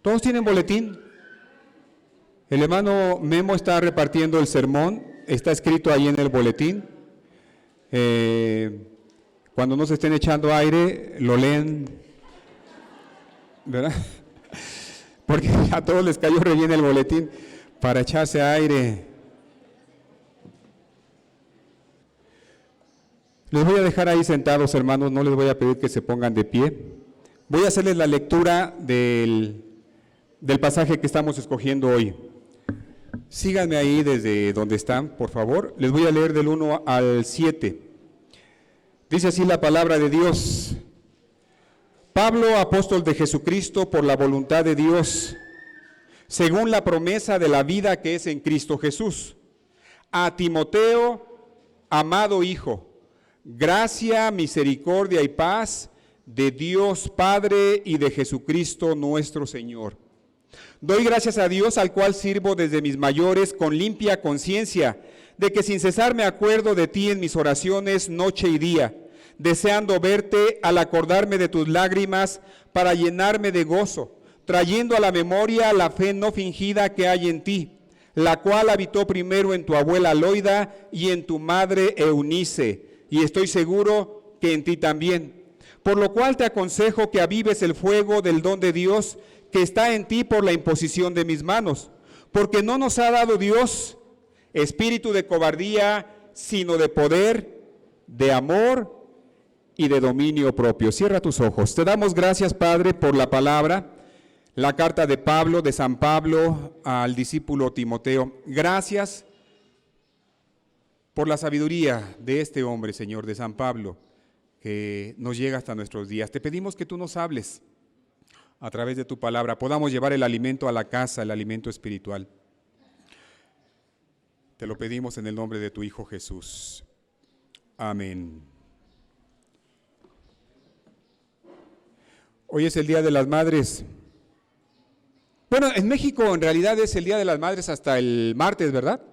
¿Todos tienen boletín? El hermano Memo está repartiendo el sermón, está escrito ahí en el boletín. Cuando no se estén echando aire, lo leen, ¿verdad? Porque a todos les cayó re bien el boletín para echarse aire. Les voy a dejar ahí sentados, hermanos, no les voy a pedir que se pongan de pie. Voy a hacerles la lectura del pasaje que estamos escogiendo hoy. Síganme ahí desde donde están, por favor. Les voy a leer del 1 al 7. Dice así la palabra de Dios. Pablo, apóstol de Jesucristo, por la voluntad de Dios, según la promesa de la vida que es en Cristo Jesús. A Timoteo, amado hijo, gracia, misericordia y paz de Dios Padre y de Jesucristo nuestro Señor. Doy gracias a Dios, al cual sirvo desde mis mayores con limpia conciencia, de que sin cesar me acuerdo de ti en mis oraciones noche y día, deseando verte al acordarme de tus lágrimas para llenarme de gozo, trayendo a la memoria la fe no fingida que hay en ti, la cual habitó primero en tu abuela Loida y en tu madre Eunice, y estoy seguro que en ti también. Por lo cual te aconsejo que avives el fuego del don de Dios que está en ti por la imposición de mis manos, porque no nos ha dado Dios espíritu de cobardía, sino de poder, de amor y de dominio propio. Cierra tus ojos. Te damos gracias, Padre, por la palabra, la carta de Pablo, de San Pablo al discípulo Timoteo. Gracias por la sabiduría de este hombre, Señor, de San Pablo, que nos llega hasta nuestros días. Te pedimos que tú nos hables a través de tu palabra, podamos llevar el alimento a la casa, el alimento espiritual. Te lo pedimos en el nombre de tu Hijo Jesús. Amén. Hoy es el Día de las Madres. Bueno, en México en realidad es el Día de las Madres hasta el martes, ¿verdad?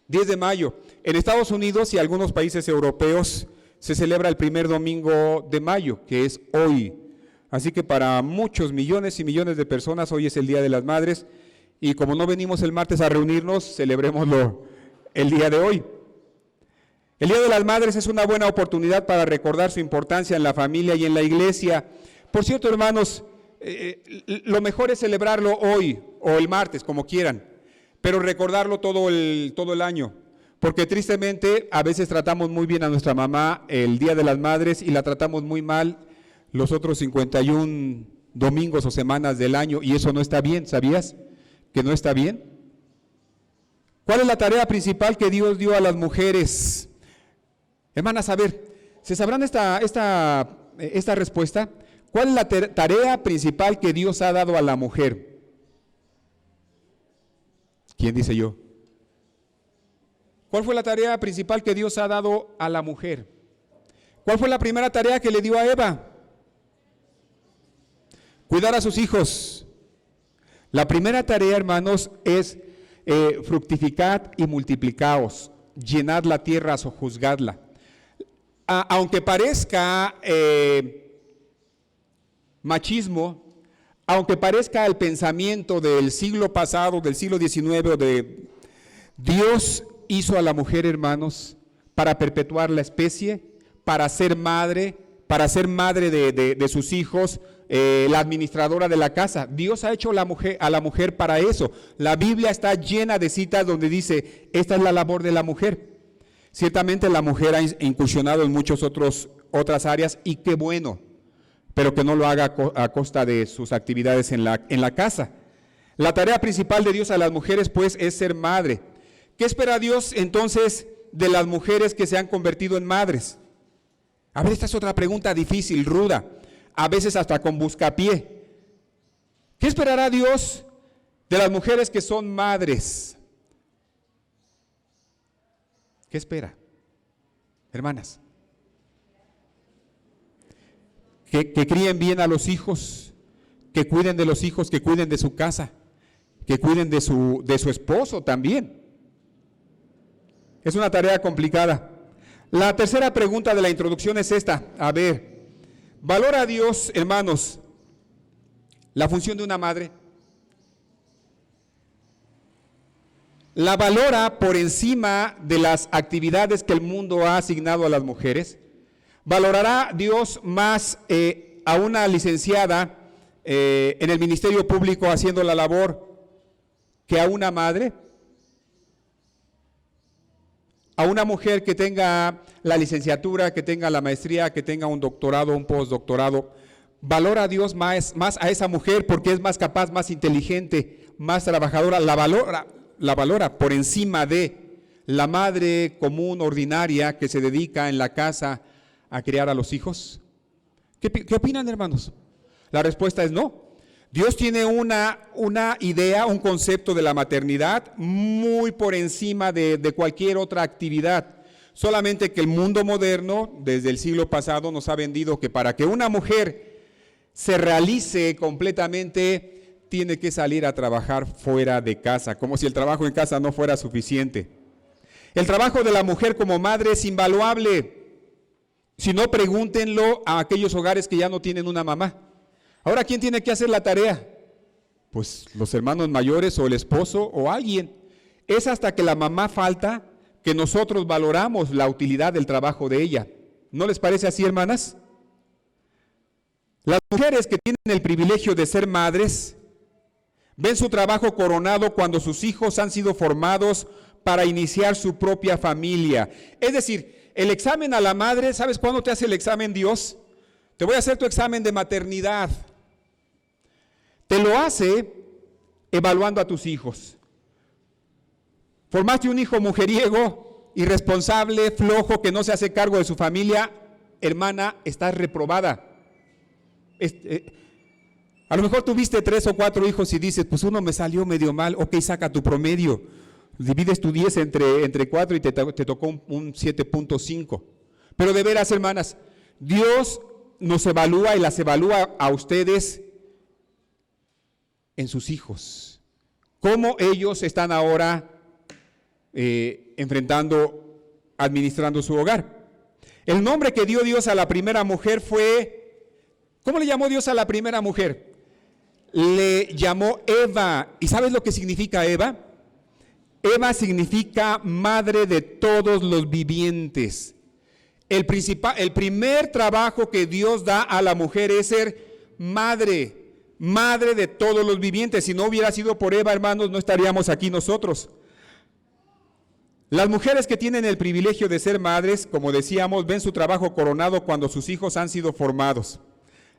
10 de mayo. En Estados Unidos y algunos países europeos se celebra el primer domingo de mayo, que es hoy. Así que para muchos millones y millones de personas hoy es el Día de las Madres, y como no venimos el martes a reunirnos, celebrémoslo el día de hoy. El Día de las Madres es una buena oportunidad para recordar su importancia en la familia y en la iglesia. Por cierto, hermanos, lo mejor es celebrarlo hoy o el martes, como quieran, pero recordarlo todo el año, porque tristemente a veces tratamos muy bien a nuestra mamá el Día de las Madres y la tratamos muy mal los otros 51 domingos o semanas del año, y eso no está bien. ¿Sabías que no está bien? ¿Cuál es la tarea principal que Dios dio a las mujeres? Hermanas, a ver, ¿se sabrán esta respuesta? ¿Cuál es la tarea principal que Dios ha dado a la mujer? ¿Quién dice yo? ¿Cuál fue la tarea principal que Dios ha dado a la mujer? ¿Cuál fue la primera tarea que le dio a Eva? Cuidar a sus hijos. La primera tarea, hermanos, es fructificad y multiplicaos, llenad la tierra, sojuzgadla. Aunque parezca machismo, aunque parezca el pensamiento del siglo pasado, del siglo XIX, Dios hizo a la mujer, hermanos, para perpetuar la especie, para ser madre de sus hijos, la administradora de la casa. Dios ha hecho a la mujer para eso. La Biblia está llena de citas donde dice, esta es la labor de la mujer. Ciertamente la mujer ha incursionado en muchas otras áreas, y qué bueno, pero que no lo haga a costa de sus actividades en la casa. La tarea principal de Dios a las mujeres, pues, es ser madre. ¿Qué espera Dios entonces de las mujeres que se han convertido en madres? A ver, esta es otra pregunta difícil, ruda, a veces hasta con buscapié. ¿Qué esperará Dios de las mujeres que son madres? ¿Qué espera? Hermanas, que críen bien a los hijos, que cuiden de los hijos, que cuiden de su casa, que cuiden de su esposo también. Es una tarea complicada. La tercera pregunta de la introducción es esta. A ver, ¿valora Dios, hermanos, la función de una madre? la valora por encima de las actividades que el mundo ha asignado a las mujeres. ¿Valorará Dios más a una licenciada en el ministerio público haciendo la labor que a una madre? A una mujer que tenga la licenciatura, que tenga la maestría, que tenga un doctorado, un postdoctorado. ¿Valora a Dios más a esa mujer porque es más capaz, más inteligente, más trabajadora? La valora por encima de la madre común, ordinaria, que se dedica en la casa a criar a los hijos. ¿Qué opinan, hermanos? La respuesta es no. Dios tiene una idea, un concepto de la maternidad muy por encima de cualquier otra actividad. Solamente que el mundo moderno, desde el siglo pasado, nos ha vendido que para que una mujer se realice completamente, tiene que salir a trabajar fuera de casa, como si el trabajo en casa no fuera suficiente. El trabajo de la mujer como madre es invaluable. Si no, pregúntenlo a aquellos hogares que ya no tienen una mamá. Ahora, ¿quién tiene que hacer la tarea? Pues los hermanos mayores o el esposo o alguien. Es hasta que la mamá falta que nosotros valoramos la utilidad del trabajo de ella. ¿No les parece así, hermanas? Las mujeres que tienen el privilegio de ser madres ven su trabajo coronado cuando sus hijos han sido formados para iniciar su propia familia. Es decir, el examen a la madre, ¿sabes cuándo te hace el examen Dios? Te voy a hacer tu examen de maternidad. Te lo hace evaluando a tus hijos. Formaste un hijo mujeriego, irresponsable, flojo, que no se hace cargo de su familia, hermana, estás reprobada. A lo mejor tuviste 3 o 4 hijos y dices, pues uno me salió medio mal, ok, saca tu promedio. Divides tu 10 entre 4 y te tocó un 7.5. Pero de veras, hermanas, Dios nos evalúa y las evalúa a ustedes en sus hijos. ¿Cómo ellos están ahora administrando su hogar? El nombre que dio Dios a la primera mujer fue, ¿cómo le llamó Dios a la primera mujer? Le llamó Eva. ¿Y sabes lo que significa Eva? Eva significa madre de todos los vivientes. El primer trabajo que Dios da a la mujer es ser madre de todos los vivientes. Si no hubiera sido por Eva, hermanos, no estaríamos aquí nosotros. Las mujeres que tienen el privilegio de ser madres, como decíamos, ven su trabajo coronado cuando sus hijos han sido formados.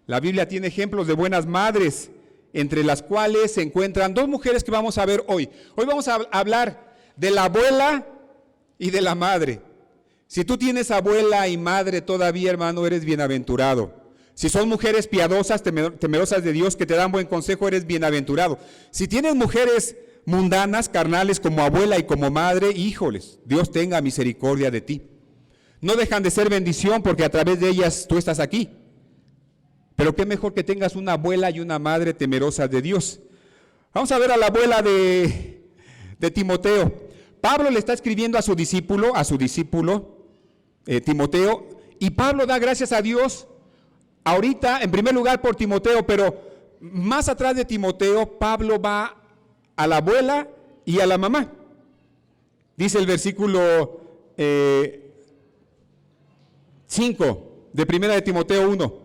La Biblia tiene ejemplos de buenas madres, entre las cuales se encuentran 2 mujeres que vamos a ver hoy. Hoy vamos a hablar de la abuela y de la madre. Si tú tienes abuela y madre todavía, hermano, eres bienaventurado. Si son mujeres piadosas, temerosas de Dios, que te dan buen consejo, eres bienaventurado. Si tienes mujeres mundanas, carnales, como abuela y como madre, híjoles, Dios tenga misericordia de ti. No dejan de ser bendición porque a través de ellas tú estás aquí. Pero qué mejor que tengas una abuela y una madre temerosas de Dios. Vamos a ver a la abuela de Timoteo. Pablo le está escribiendo a su discípulo Timoteo, y Pablo da gracias a Dios ahorita, en primer lugar por Timoteo, pero más atrás de Timoteo, Pablo va a la abuela y a la mamá. Dice el versículo 5 de primera de Timoteo 1.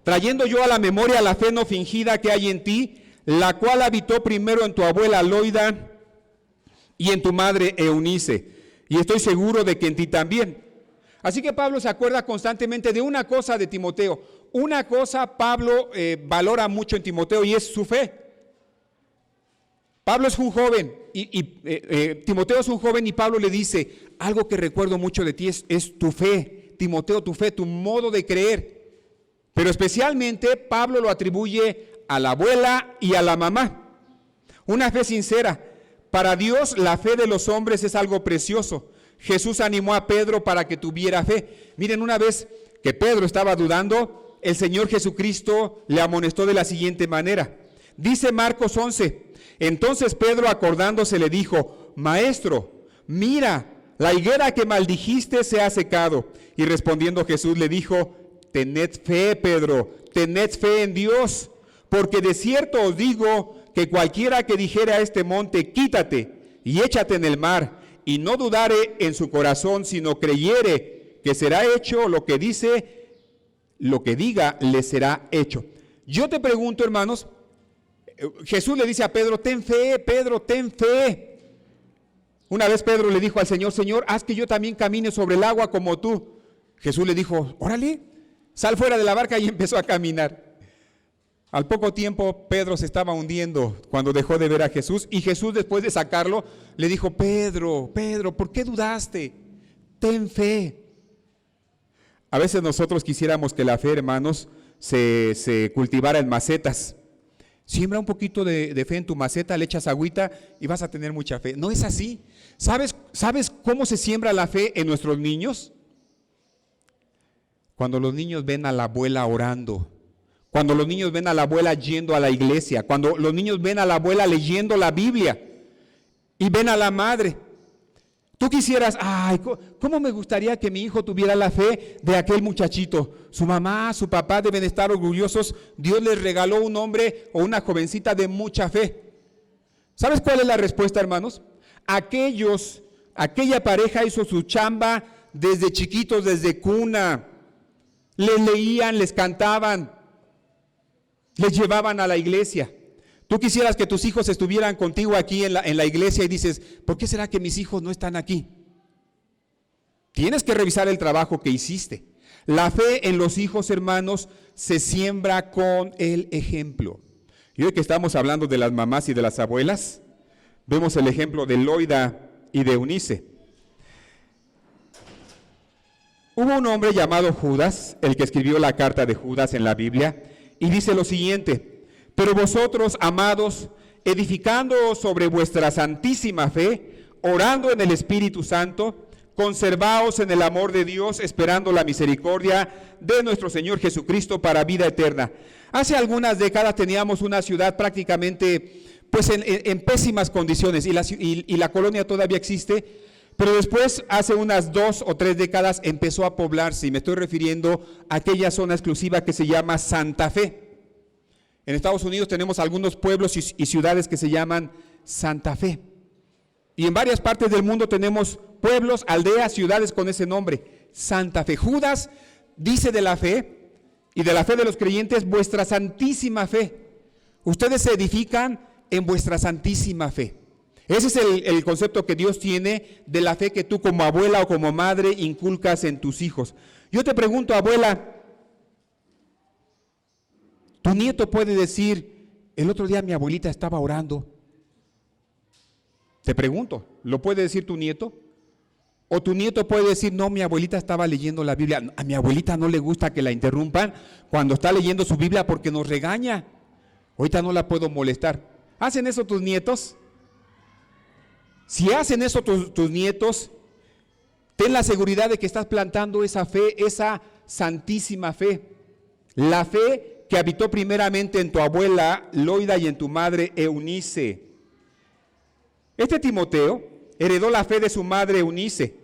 Trayendo yo a la memoria la fe no fingida que hay en ti, la cual habitó primero en tu abuela Loida y en tu madre Eunice, y estoy seguro de que en ti también. Así que Pablo se acuerda constantemente de una cosa de Timoteo. Una cosa Pablo valora mucho en Timoteo y es su fe. Pablo es un joven y Timoteo es un joven y Pablo le dice, algo que recuerdo mucho de ti es tu fe, Timoteo, tu fe, tu modo de creer. Pero especialmente Pablo lo atribuye a la abuela y a la mamá. Una fe sincera. Para Dios la fe de los hombres es algo precioso. Jesús animó a Pedro para que tuviera fe. Miren, una vez que Pedro estaba dudando, el Señor Jesucristo le amonestó de la siguiente manera. Dice Marcos 11, entonces Pedro acordándose le dijo, Maestro, mira, la higuera que maldijiste se ha secado. Y respondiendo Jesús le dijo, tened fe, Pedro, tened fe en Dios, porque de cierto os digo que cualquiera que dijere a este monte, quítate y échate en el mar, y no dudare en su corazón, sino creyere que será hecho lo que dice, lo que diga le será hecho. Yo te pregunto, hermanos, Jesús le dice a Pedro, ten fe, Pedro, ten fe. Una vez Pedro le dijo al Señor, Señor, haz que yo también camine sobre el agua como tú. Jesús le dijo, órale, sal fuera de la barca, y empezó a caminar. Al poco tiempo Pedro se estaba hundiendo cuando dejó de ver a Jesús, y Jesús, después de sacarlo, le dijo, Pedro, Pedro, ¿por qué dudaste? Ten fe. A veces nosotros quisiéramos que la fe, hermanos, se cultivara en macetas. Siembra un poquito de fe en tu maceta, le echas agüita y vas a tener mucha fe. No es así. ¿Sabes cómo se siembra la fe en nuestros niños? Cuando los niños ven a la abuela orando, cuando los niños ven a la abuela yendo a la iglesia, cuando los niños ven a la abuela leyendo la Biblia y ven a la madre. Tú quisieras, ay, ¿cómo me gustaría que mi hijo tuviera la fe de aquel muchachito? Su mamá, su papá deben estar orgullosos. Dios les regaló un hombre o una jovencita de mucha fe. ¿Sabes cuál es la respuesta, hermanos? Aquella pareja hizo su chamba desde chiquitos, desde cuna. Les leían, les cantaban, les llevaban a la iglesia. Tú quisieras que tus hijos estuvieran contigo aquí en la iglesia y dices, ¿por qué será que mis hijos no están aquí? Tienes que revisar el trabajo que hiciste. La fe en los hijos, hermanos, se siembra con el ejemplo. Y hoy que estamos hablando de las mamás y de las abuelas, vemos el ejemplo de Loida y de Eunice. Hubo un hombre llamado Judas, el que escribió la carta de Judas en la Biblia, y dice lo siguiente: pero vosotros, amados, edificando sobre vuestra santísima fe, orando en el Espíritu Santo, conservaos en el amor de Dios, esperando la misericordia de nuestro Señor Jesucristo para vida eterna. Hace algunas décadas teníamos una ciudad prácticamente pues en pésimas condiciones, y la colonia todavía existe, pero después, hace unas 2 o 3 décadas, empezó a poblarse, y me estoy refiriendo a aquella zona exclusiva que se llama Santa Fe. En Estados Unidos tenemos algunos pueblos y ciudades que se llaman Santa Fe. Y en varias partes del mundo tenemos pueblos, aldeas, ciudades con ese nombre, Santa Fe. Judas dice de la fe y de la fe de los creyentes, vuestra santísima fe. Ustedes se edifican en vuestra santísima fe. Ese es el concepto que Dios tiene de la fe que tú como abuela o como madre inculcas en tus hijos. Yo te pregunto, abuela, tu nieto puede decir, el otro día mi abuelita estaba orando. Te pregunto, ¿lo puede decir tu nieto? O tu nieto puede decir, no, mi abuelita estaba leyendo la Biblia. A mi abuelita no le gusta que la interrumpan cuando está leyendo su Biblia porque nos regaña. Ahorita no la puedo molestar. ¿Hacen eso tus nietos? Si hacen eso tus nietos, ten la seguridad de que estás plantando esa fe, esa santísima fe. La fe que habitó primeramente en tu abuela Loida y en tu madre Eunice. Este Timoteo heredó la fe de su madre Eunice.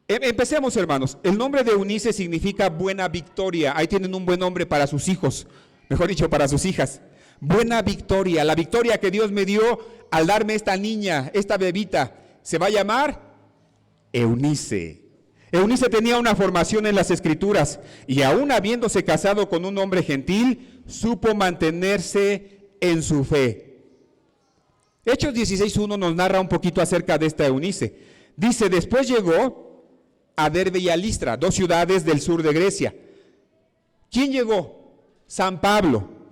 Empecemos, hermanos. El nombre de Eunice significa buena victoria. Ahí tienen un buen nombre para sus hijos, mejor dicho, para sus hijas. Buena victoria, la victoria que Dios me dio al darme esta niña, esta bebita, se va a llamar Eunice. Eunice tenía una formación en las Escrituras y aún habiéndose casado con un hombre gentil, supo mantenerse en su fe. Hechos 16:1 nos narra un poquito acerca de esta Eunice. Dice, después llegó a Derbe y a Listra, 2 ciudades del sur de Grecia. ¿Quién llegó? San Pablo.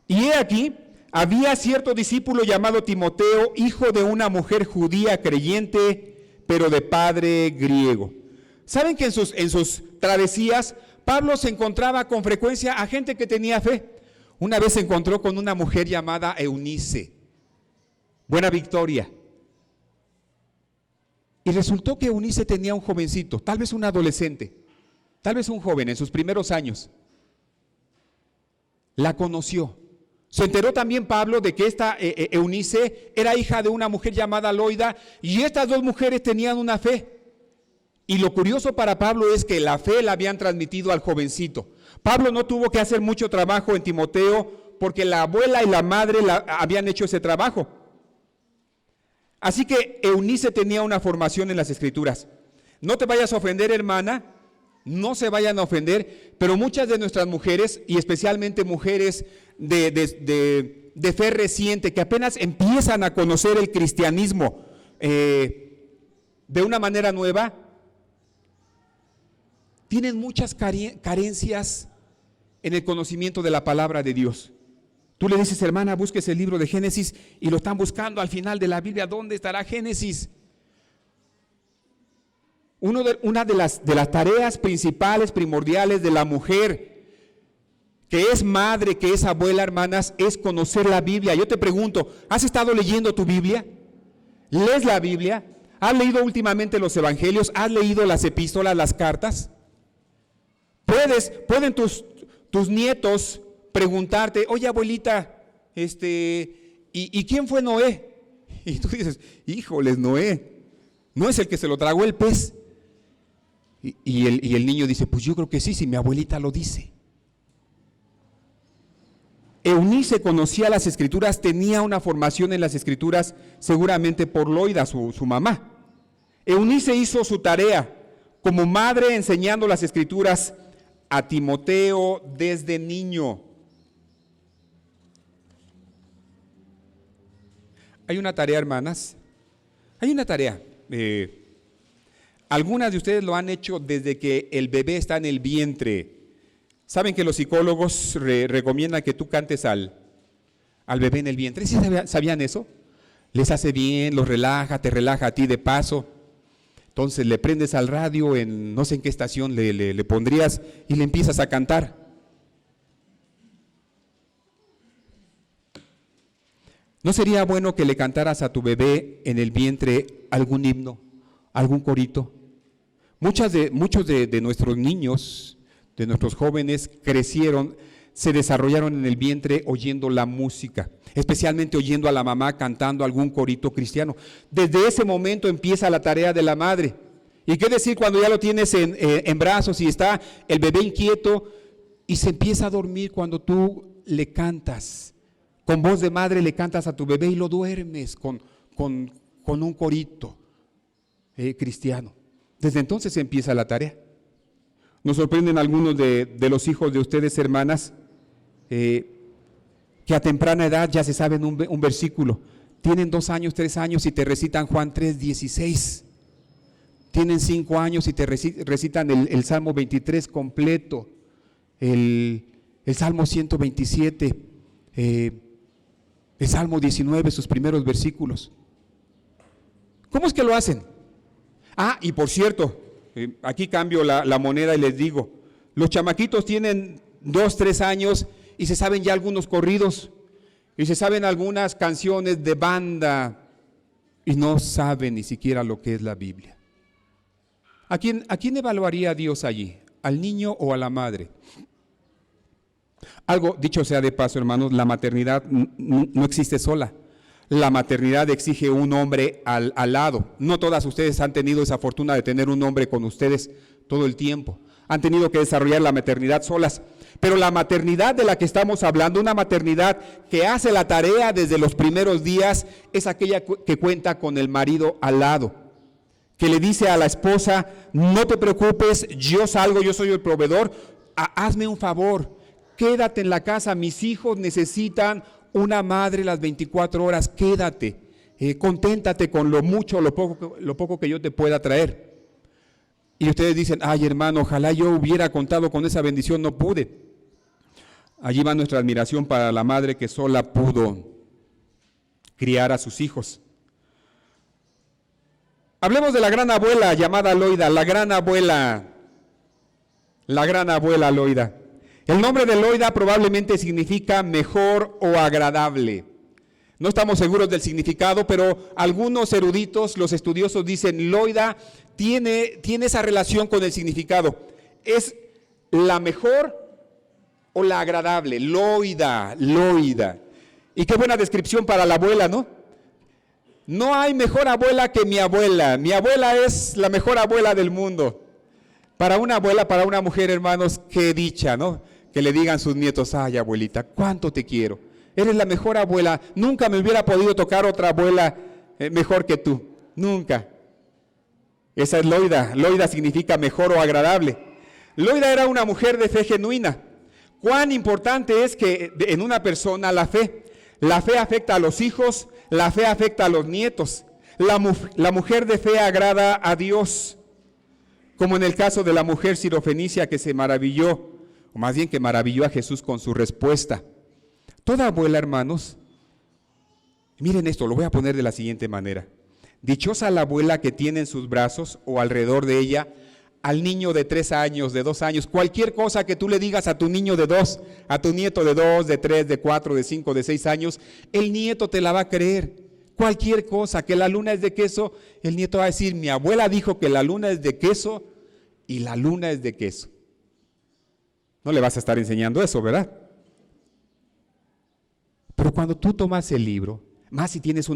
Y he aquí, había cierto discípulo llamado Timoteo, hijo de una mujer judía creyente, pero de padre griego. ¿Saben que en sus travesías Pablo se encontraba con frecuencia a gente que tenía fe? Una vez se encontró con una mujer llamada Eunice, buena victoria. Y resultó que Eunice tenía un jovencito, tal vez un adolescente, tal vez un joven en sus primeros años. La conoció. Se enteró también Pablo de que esta Eunice era hija de una mujer llamada Loida, y estas 2 mujeres tenían una fe. Y lo curioso para Pablo es que la fe la habían transmitido al jovencito. Pablo no tuvo que hacer mucho trabajo en Timoteo porque la abuela y la madre habían hecho ese trabajo. Así que Eunice tenía una formación en las Escrituras. No te vayas a ofender, hermana, no se vayan a ofender, pero muchas de nuestras mujeres, y especialmente mujeres de fe reciente, que apenas empiezan a conocer el cristianismo de una manera nueva, tienen muchas carencias en el conocimiento de la palabra de Dios. Tú le dices, hermana, búsquese el libro de Génesis, y lo están buscando al final de la Biblia. ¿Dónde estará Génesis? Una de las tareas principales, primordiales de la mujer, que es madre, que es abuela, hermanas, es conocer la Biblia. Yo te pregunto, ¿has estado leyendo tu Biblia? ¿Lees la Biblia? ¿Has leído últimamente los evangelios? ¿Has leído las epístolas, las cartas? Pueden tus nietos preguntarte, oye, abuelita, ¿y quién fue Noé? Y tú dices, híjoles, Noé, ¿no es el que se lo tragó el pez? Y el niño dice, pues yo creo que sí, si mi abuelita lo dice. Eunice conocía las Escrituras, tenía una formación en las Escrituras, seguramente por Loida, su mamá. Eunice hizo su tarea como madre enseñando las Escrituras a Timoteo desde niño. Hay una tarea, hermanas, hay una tarea. Algunas de ustedes lo han hecho desde que el bebé está en el vientre. ¿Saben que los psicólogos recomiendan que tú cantes al bebé en el vientre? ¿Sí sabían eso? Les hace bien, los relaja, te relaja a ti de paso. Entonces le prendes al radio, en no sé en qué estación le pondrías, y le empiezas a cantar. ¿No sería bueno que le cantaras a tu bebé en el vientre algún himno, algún corito? Muchos de nuestros niños, de nuestros jóvenes, crecieron, se desarrollaron en el vientre oyendo la música, especialmente oyendo a la mamá cantando algún corito cristiano. Desde ese momento empieza la tarea de la madre. ¿Y qué decir cuando ya lo tienes en brazos y está el bebé inquieto y se empieza a dormir cuando tú le cantas? Con voz de madre le cantas a tu bebé y lo duermes con un corito cristiano. Desde entonces empieza la tarea. Nos sorprenden algunos de los hijos de ustedes, hermanas, que a temprana edad ya se saben un versículo. Tienen 2 años, 3 años y te recitan Juan 3:16. Tienen 5 años y te recitan el Salmo 23 completo, el Salmo 127, el Salmo 19, sus primeros versículos. ¿Cómo es que lo hacen? Y por cierto, aquí cambio la moneda y les digo, los chamaquitos tienen 2, 3 años y se saben ya algunos corridos y se saben algunas canciones de banda y no saben ni siquiera lo que es la Biblia. ¿A quién evaluaría Dios allí? ¿Al niño o a la madre? Algo, dicho sea de paso, hermanos, la maternidad no existe sola. La maternidad exige un hombre al lado. No todas ustedes han tenido esa fortuna de tener un hombre con ustedes todo el tiempo. Han tenido que desarrollar la maternidad solas. Pero la maternidad de la que estamos hablando, una maternidad que hace la tarea desde los primeros días, es aquella que cuenta con el marido al lado, que le dice a la esposa, no te preocupes, yo salgo, yo soy el proveedor, hazme un favor, quédate en la casa, mis hijos necesitan una madre las 24 horas, quédate, conténtate con lo mucho o lo poco que yo te pueda traer. Y ustedes dicen, ay hermano, ojalá yo hubiera contado con esa bendición, no pude. Allí va nuestra admiración para la madre que sola pudo criar a sus hijos. Hablemos de la gran abuela llamada Loida, la gran abuela Loida. El nombre de Loida probablemente significa mejor o agradable. No estamos seguros del significado, pero algunos eruditos, los estudiosos dicen Loida tiene esa relación con el significado. Es la mejor o la agradable, Loida. Y qué buena descripción para la abuela, ¿no? No hay mejor abuela que mi abuela. Mi abuela es la mejor abuela del mundo. Para una abuela, para una mujer, hermanos, qué dicha, ¿no? Que le digan sus nietos, ay abuelita, cuánto te quiero. Eres la mejor abuela. Nunca me hubiera podido tocar otra abuela mejor que tú, nunca. Esa es Loida. Loida significa mejor o agradable. Loida era una mujer de fe genuina. Cuán importante es que en una persona la fe afecta a los hijos, la fe afecta a los nietos. La mujer de fe agrada a Dios, como en el caso de la mujer sirofenicia que se maravilló, o más bien que maravilló a Jesús con su respuesta. Toda abuela, hermanos, miren esto, lo voy a poner de la siguiente manera. Dichosa la abuela que tiene en sus brazos o alrededor de ella al niño de 3 años, de 2 años, cualquier cosa que tú le digas a tu niño de 2, a tu nieto de 2, de 3, de 4, de 5, de 6 años, el nieto te la va a creer. Cualquier cosa, que la luna es de queso, el nieto va a decir, mi abuela dijo que la luna es de queso y la luna es de queso. No le vas a estar enseñando eso, ¿verdad? Pero cuando tú tomas el libro, más si tienes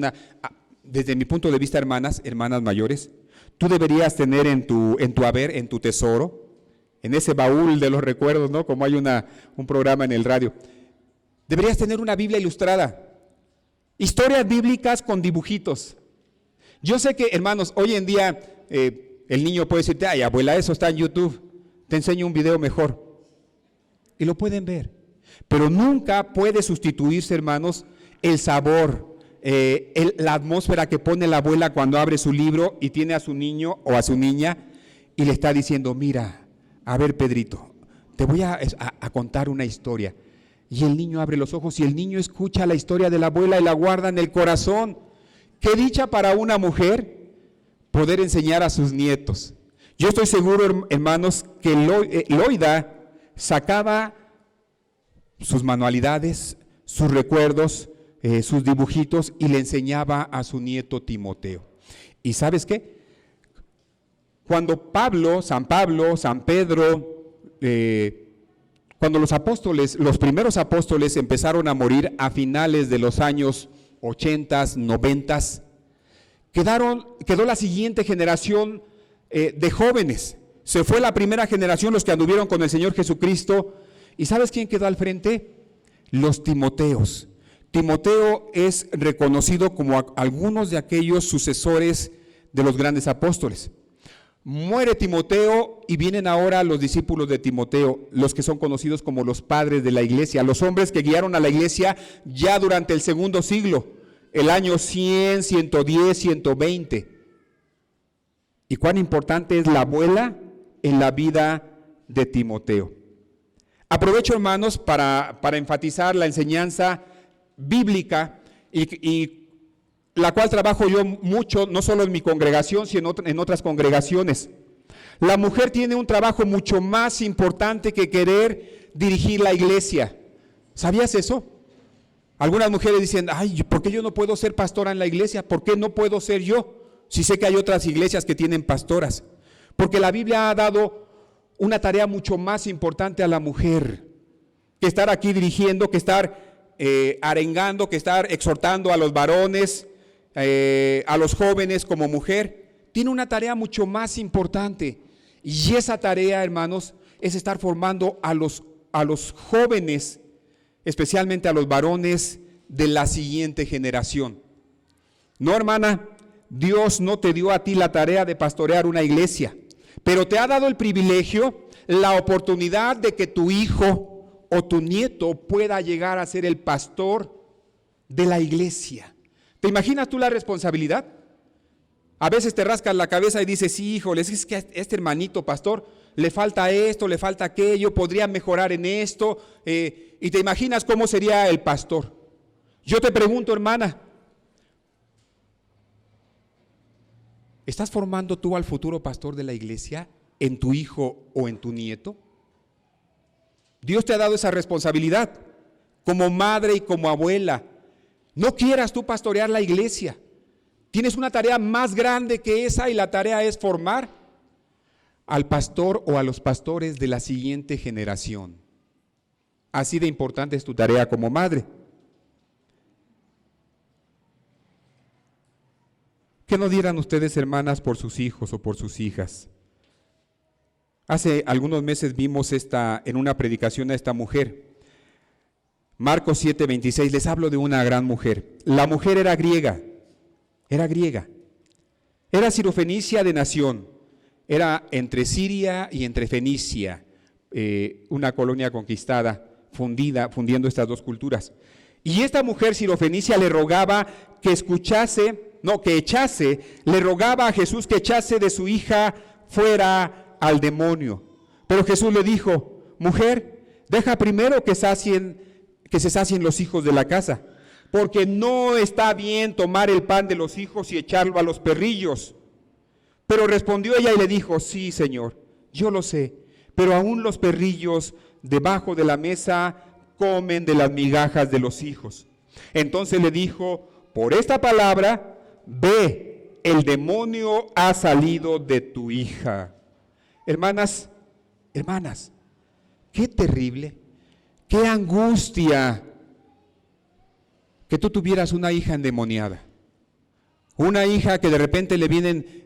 desde mi punto de vista, hermanas mayores, tú deberías tener en tu haber, en tu tesoro, en ese baúl de los recuerdos, ¿no? Como hay un programa en el radio, deberías tener una Biblia ilustrada. Historias bíblicas con dibujitos. Yo sé que, hermanos, hoy en día el niño puede decirte, ay, abuela, eso está en YouTube, te enseño un video mejor. Y lo pueden ver. Pero nunca puede sustituirse, hermanos, el sabor, la atmósfera que pone la abuela cuando abre su libro y tiene a su niño o a su niña y le está diciendo, mira, a ver, Pedrito, te voy a contar una historia. Y el niño abre los ojos y el niño escucha la historia de la abuela y la guarda en el corazón. Qué dicha para una mujer poder enseñar a sus nietos. Yo estoy seguro, hermanos, que Loida sacaba sus manualidades, sus recuerdos, sus dibujitos y le enseñaba a su nieto Timoteo. ¿Y sabes qué? Cuando San Pedro, cuando los primeros apóstoles empezaron a morir a finales de los años 80, 90, quedó la siguiente generación de jóvenes. Se fue la primera generación, los que anduvieron con el Señor Jesucristo. ¿Y sabes quién quedó al frente? Los Timoteos. Timoteo es reconocido como algunos de aquellos sucesores de los grandes apóstoles. Muere Timoteo y vienen ahora los discípulos de Timoteo, los que son conocidos como los padres de la iglesia, los hombres que guiaron a la iglesia ya durante el segundo siglo, el año 100, 110, 120. Y cuán importante es la abuela en la vida de Timoteo. Aprovecho, hermanos, para enfatizar la enseñanza bíblica y la cual trabajo yo mucho, no solo en mi congregación, sino en otras congregaciones. La mujer tiene un trabajo mucho más importante que querer dirigir la iglesia. ¿Sabías eso? Algunas mujeres dicen, ay, ¿por qué yo no puedo ser pastora en la iglesia? ¿Por qué no puedo ser yo? Si sé que hay otras iglesias que tienen pastoras. Porque la Biblia ha dado una tarea mucho más importante a la mujer que estar aquí dirigiendo, que estar arengando, que estar exhortando a los varones, a los jóvenes como mujer. Tiene una tarea mucho más importante y esa tarea, hermanos, es estar formando a los jóvenes, especialmente a los varones de la siguiente generación. No, hermana, Dios no te dio a ti la tarea de pastorear una iglesia, pero te ha dado el privilegio, la oportunidad de que tu hijo o tu nieto pueda llegar a ser el pastor de la iglesia. ¿Te imaginas tú la responsabilidad? A veces te rascas la cabeza y dices, sí, híjole, es que a este hermanito pastor le falta esto, le falta aquello, podría mejorar en esto, y te imaginas cómo sería el pastor. Yo te pregunto, hermana, ¿estás formando tú al futuro pastor de la iglesia en tu hijo o en tu nieto? Dios te ha dado esa responsabilidad como madre y como abuela. No quieras tú pastorear la iglesia. Tienes una tarea más grande que esa y la tarea es formar al pastor o a los pastores de la siguiente generación. Así de importante es tu tarea como madre. ¿Qué no dieran ustedes, hermanas, por sus hijos o por sus hijas? Hace algunos meses vimos en una predicación a esta mujer. Marcos 7:26, les hablo de una gran mujer. La mujer era griega, era griega, era sirofenicia de nación, era entre Siria y entre Fenicia, una colonia conquistada, fundiendo estas dos culturas. Y esta mujer sirofenicia le rogaba le rogaba a Jesús que echase de su hija fuera al demonio. Pero Jesús le dijo: mujer, deja primero que se sacien los hijos de la casa, porque no está bien tomar el pan de los hijos y echarlo a los perrillos. Pero respondió ella y le dijo: sí, Señor, yo lo sé, pero aún los perrillos debajo de la mesa comen de las migajas de los hijos. Entonces le dijo: por esta palabra, ve, el demonio ha salido de tu hija. Hermanas, qué terrible, qué angustia que tú tuvieras una hija endemoniada. Una hija que de repente le vienen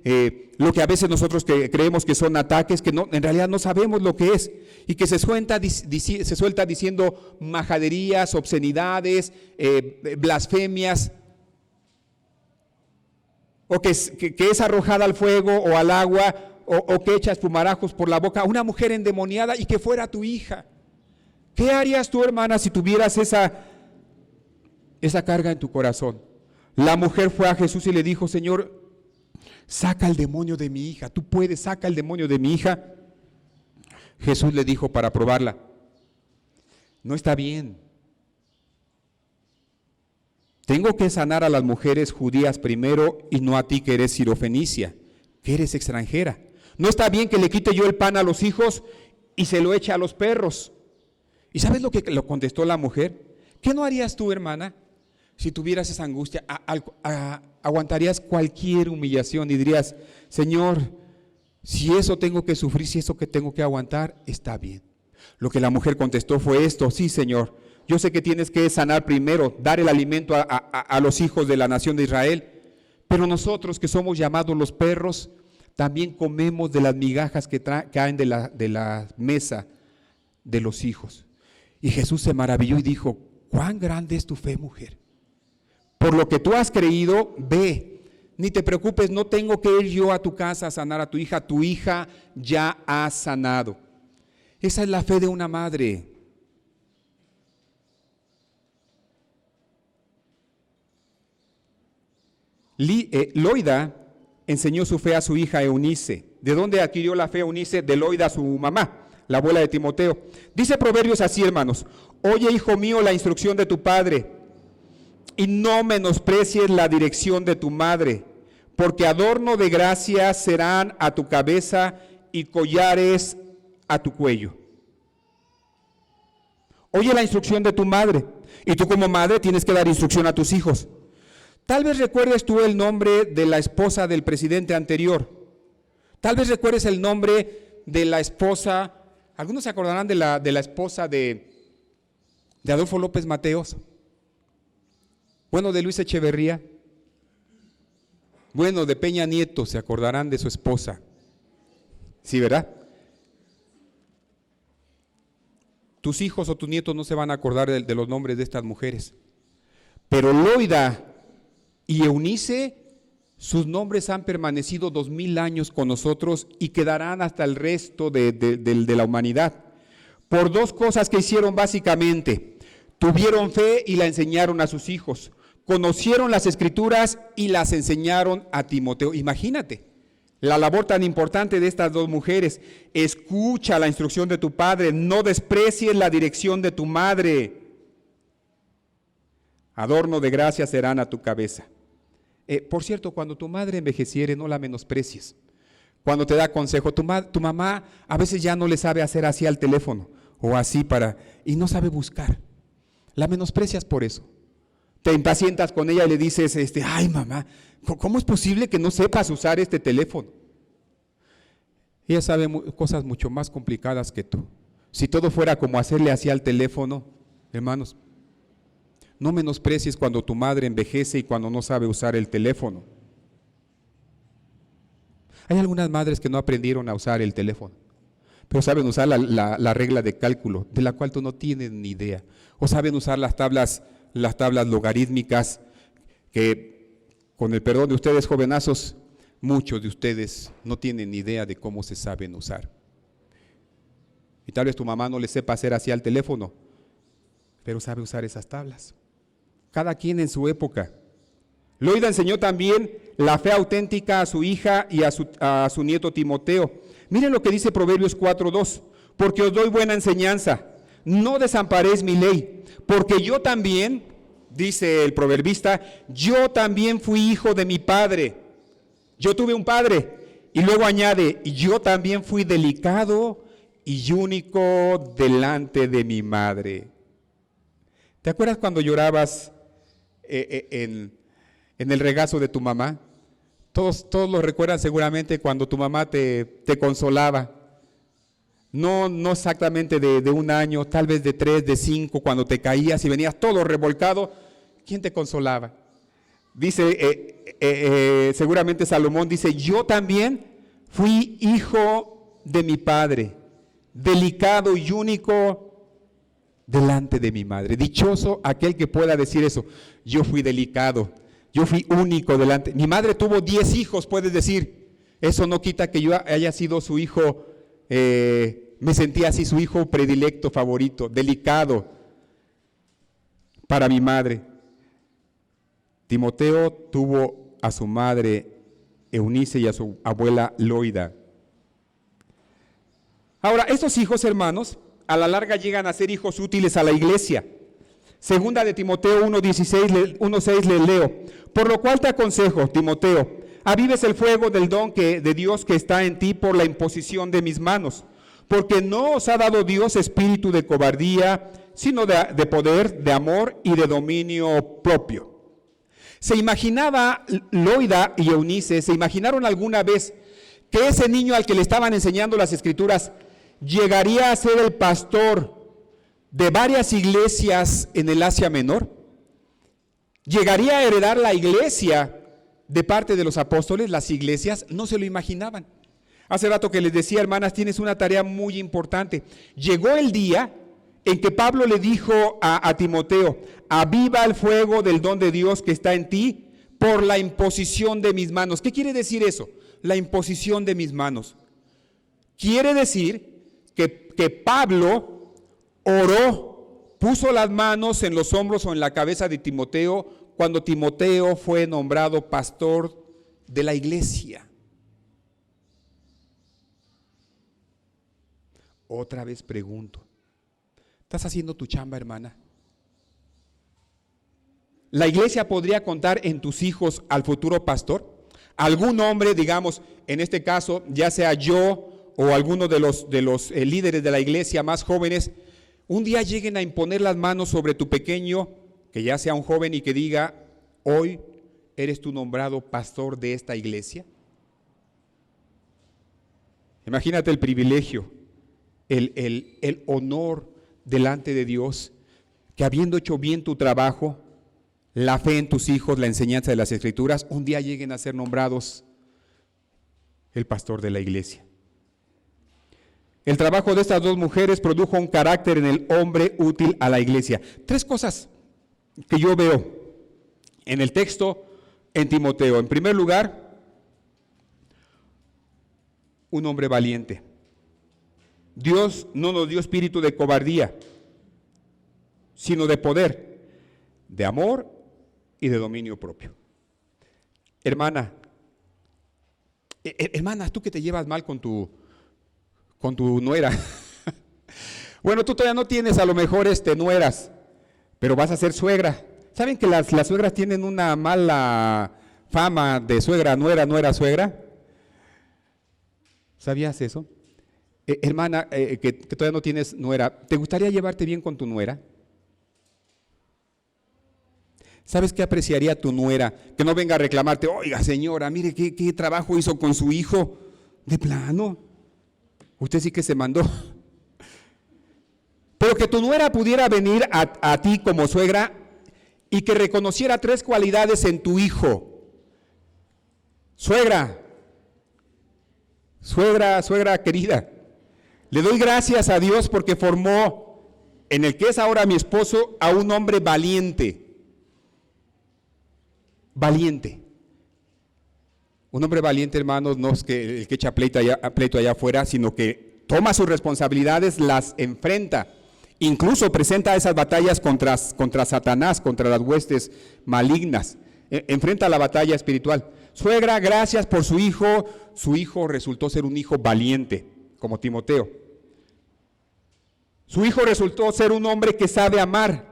lo que a veces nosotros creemos que son ataques, que no, en realidad no sabemos lo que es, y que se suelta diciendo majaderías, obscenidades, blasfemias, o que es arrojada al fuego o al agua, o que echa espumarajos por la boca. Una mujer endemoniada y que fuera tu hija. ¿Qué harías tú, hermana, si tuvieras esa carga en tu corazón? La mujer fue a Jesús y le dijo: Señor, saca el demonio de mi hija. Tú puedes, saca el demonio de mi hija. Jesús le dijo para probarla: no está bien. Tengo que sanar a las mujeres judías primero y no a ti que eres sirofenicia, que eres extranjera. No está bien que le quite yo el pan a los hijos y se lo eche a los perros. ¿Y sabes lo que lo contestó la mujer? ¿Qué no harías tú, hermana, si tuvieras esa angustia? Aguantarías cualquier humillación y dirías: Señor, si eso tengo que sufrir, si eso que tengo que aguantar, está bien. Lo que la mujer contestó fue esto: sí, Señor, yo sé que tienes que sanar primero, dar el alimento a los hijos de la nación de Israel, pero nosotros que somos llamados los perros, también comemos de las migajas que caen de la mesa de los hijos. Y Jesús se maravilló y dijo: cuán grande es tu fe, mujer. Por lo que tú has creído, ve, ni te preocupes, no tengo que ir yo a tu casa a sanar a tu hija ya ha sanado. Esa es la fe de una madre. Loida enseñó su fe a su hija Eunice. ¿De dónde adquirió la fe Eunice? De Loida, su mamá, la abuela de Timoteo. Dice Proverbios así, hermanos: oye, hijo mío, la instrucción de tu padre, y no menosprecies la dirección de tu madre, porque adorno de gracia serán a tu cabeza y collares a tu cuello. Oye la instrucción de tu madre, y tú como madre tienes que dar instrucción a tus hijos. Tal vez recuerdes tú el nombre de la esposa del presidente anterior. Tal vez recuerdes el nombre de la esposa, algunos se acordarán de la esposa de Adolfo López Mateos. Bueno, de Luis Echeverría. Bueno, de Peña Nieto, se acordarán de su esposa. Sí, ¿verdad? Tus hijos o tus nietos no se van a acordar de los nombres de estas mujeres. Pero Loida y Eunice, sus nombres han permanecido 2000 años con nosotros y quedarán hasta el resto de la humanidad. Por dos cosas que hicieron básicamente: tuvieron fe y la enseñaron a sus hijos, conocieron las Escrituras y las enseñaron a Timoteo. Imagínate la labor tan importante de estas dos mujeres. Escucha la instrucción de tu padre, no desprecies la dirección de tu madre. Adorno de gracia serán a tu cabeza. Por cierto, cuando tu madre envejeciere, no la menosprecies. Cuando te da consejo, tu mamá a veces ya no le sabe hacer así al teléfono o así y no sabe buscar. La menosprecias por eso. Te impacientas con ella y le dices: ay, mamá, ¿cómo es posible que no sepas usar este teléfono? Ella sabe cosas mucho más complicadas que tú. Si todo fuera como hacerle así al teléfono, hermanos, no menosprecies cuando tu madre envejece y cuando no sabe usar el teléfono. Hay algunas madres que no aprendieron a usar el teléfono, pero saben usar la regla de cálculo, de la cual tú no tienes ni idea. O saben usar las tablas logarítmicas, que con el perdón de ustedes, jovenazos, muchos de ustedes no tienen ni idea de cómo se saben usar. Y tal vez tu mamá no le sepa hacer así al teléfono, pero sabe usar esas tablas. Cada quien en su época. Loida enseñó también la fe auténtica a su hija y a su nieto Timoteo. Miren lo que dice Proverbios 4:2. Porque os doy buena enseñanza, no desamparéis mi ley, porque yo también, dice el proverbista, yo también fui hijo de mi padre. Yo tuve un padre. Y luego añade, y yo también fui delicado y único delante de mi madre. ¿Te acuerdas cuando llorabas en el regazo de tu mamá? Todos lo recuerdan seguramente cuando tu mamá te consolaba. No exactamente de un año, tal vez de 3, de 5, cuando te caías y venías todo revolcado. ¿Quién te consolaba? Dice, seguramente Salomón dice, yo también fui hijo de mi padre, delicado y único delante de mi madre. Dichoso aquel que pueda decir eso. Yo fui delicado, yo fui único delante. Mi madre tuvo 10 hijos, puedes decir. Eso no quita que yo haya sido su hijo, me sentía así, su hijo predilecto, favorito, delicado para mi madre. Timoteo tuvo a su madre Eunice y a su abuela Loida. Ahora, estos hijos, hermanos, a la larga llegan a ser hijos útiles a la iglesia. Segunda de Timoteo 1:6 les leo. Por lo cual te aconsejo, Timoteo, avives el fuego del don de Dios que está en ti por la imposición de mis manos. Porque no os ha dado Dios espíritu de cobardía, sino de poder, de amor y de dominio propio. ¿Se imaginaba Loida y Eunice, se imaginaron alguna vez que ese niño al que le estaban enseñando las escrituras llegaría a ser el pastor de varias iglesias en el Asia Menor? ¿Llegaría a heredar la iglesia de parte de los apóstoles? Las iglesias no se lo imaginaban. Hace rato que les decía, hermanas, tienes una tarea muy importante. Llegó el día en que Pablo le dijo a Timoteo, aviva el fuego del don de Dios que está en ti por la imposición de mis manos. ¿Qué quiere decir eso? La imposición de mis manos. Quiere decir que Pablo oró, puso las manos en los hombros o en la cabeza de Timoteo cuando Timoteo fue nombrado pastor de la iglesia. Otra vez pregunto, ¿estás haciendo tu chamba, hermana? ¿La iglesia podría contar en tus hijos al futuro pastor? ¿Algún hombre, digamos, en este caso, ya sea yo o alguno de los líderes de la iglesia más jóvenes, un día lleguen a imponer las manos sobre tu pequeño, que ya sea un joven y que diga, hoy eres tú nombrado pastor de esta iglesia? Imagínate el privilegio, el honor delante de Dios, que habiendo hecho bien tu trabajo, la fe en tus hijos, la enseñanza de las escrituras, un día lleguen a ser nombrados el pastor de la iglesia. El trabajo de estas dos mujeres produjo un carácter en el hombre útil a la iglesia. 3 cosas que yo veo en el texto en Timoteo. En primer lugar, un hombre valiente. Dios no nos dio espíritu de cobardía, sino de poder, de amor y de dominio propio. Hermana, tú que te llevas mal con tu nuera. Bueno, tú todavía no tienes a lo mejor nueras, pero vas a ser suegra. ¿Saben que las suegras tienen una mala fama de suegra, nuera, suegra? ¿Sabías eso? Hermana, que todavía no tienes nuera, ¿te gustaría llevarte bien con tu nuera? ¿Sabes qué apreciaría tu nuera? Que no venga a reclamarte, oiga señora, mire qué trabajo hizo con su hijo. De plano, usted sí que se mandó. Pero que tu nuera pudiera venir a ti como suegra y que reconociera 3 cualidades en tu hijo. Suegra querida, le doy gracias a Dios porque formó en el que es ahora mi esposo a un hombre valiente. Valiente. Un hombre valiente, hermanos, no es que el que echa pleito allá afuera, sino que toma sus responsabilidades, las enfrenta. Incluso presenta esas batallas contra Satanás, contra las huestes malignas. Enfrenta la batalla espiritual. Suegra, gracias por su hijo. Su hijo resultó ser un hijo valiente, como Timoteo. Su hijo resultó ser un hombre que sabe amar.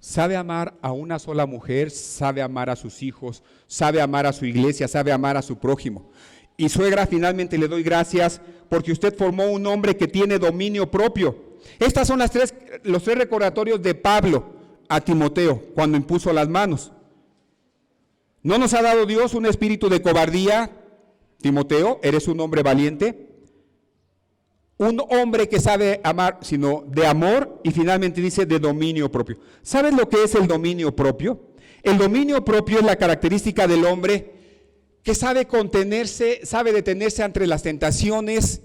Sabe amar a una sola mujer, sabe amar a sus hijos, sabe amar a su iglesia, sabe amar a su prójimo. Y suegra, finalmente le doy gracias porque usted formó un hombre que tiene dominio propio. Estas son los tres recordatorios de Pablo a Timoteo cuando impuso las manos. ¿No nos ha dado Dios un espíritu de cobardía, Timoteo? ¿Eres un hombre valiente? Un hombre que sabe amar, sino de amor, y finalmente dice de dominio propio. ¿Sabes lo que es el dominio propio? El dominio propio es la característica del hombre que sabe contenerse, sabe detenerse ante las tentaciones,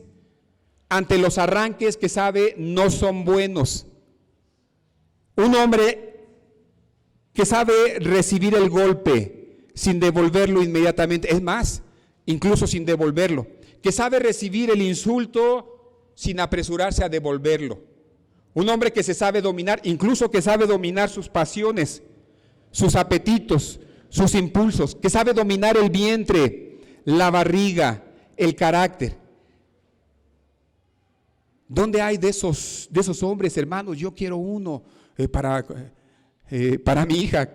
ante los arranques que sabe no son buenos. Un hombre que sabe recibir el golpe sin devolverlo inmediatamente, es más, incluso sin devolverlo, que sabe recibir el insulto sin apresurarse a devolverlo. Un hombre que se sabe dominar, incluso que sabe dominar sus pasiones, sus apetitos, sus impulsos, que sabe dominar el vientre, la barriga, el carácter. ¿Dónde hay de esos hombres, hermanos? Yo quiero uno para mi hija.